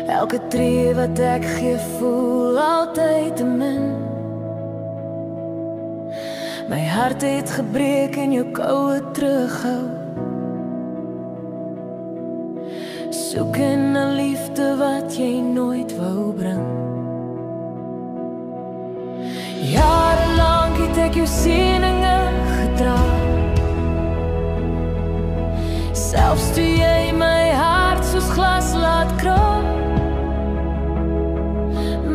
Elke tree wat ek gee voel altyd te min. My hart het gebreek en jou koue terughou. Soek in 'n liefde wat jy nooit wou bring. Jarelang het ek jou seëninge gedra, selfs toe jy my hart soos glas laat kraak.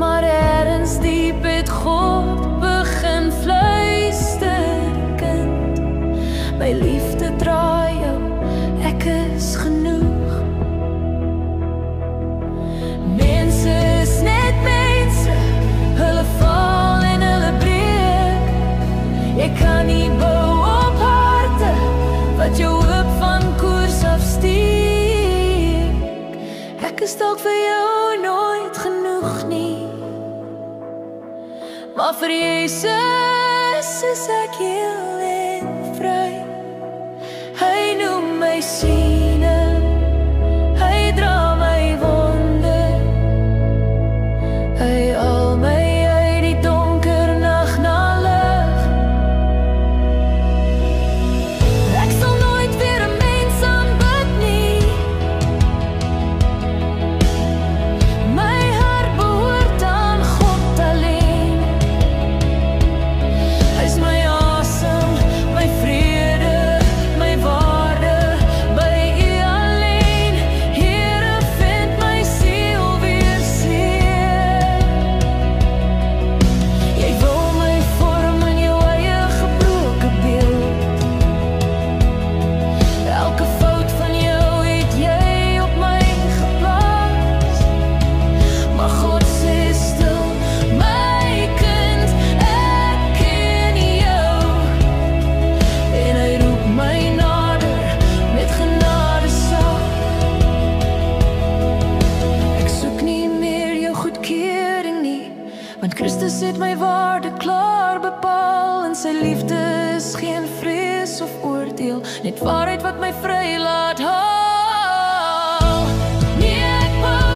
Maar ergens diep het God begin fluister, kind, my liefde draai jou, ek is genoeg. Mense is net mense, hulle val en hulle breek. Ek kan nie bou op harte wat jou hoop van koers afsteek. Ek is dalk vir jou nooit genoeg nie, maar vir Jesus is ek heel en vry. Hy noem my syne, hy dra my wonde, hy haal my uit die donker nag na lig. Ek sal nooit weer 'n mens aanbid nie, my hart behoort aan God alleen. Hy's my asem, my vrede, my waarde, by U alleen. Here, vind my siel weer seën. Jy wil my vorm in jou eie gebroke beeld. Elke fout van jou het jy op my geplaas, maar God sê stil, my kind, ek ken jou. En hy roep my nader met genade saam. Ek soek nie meer jou goedkeuring nie, want Christus het my waarde klaar bepaal. En sy liefde is geen vrees of oordeel, net waarheid wat my vry laat haal.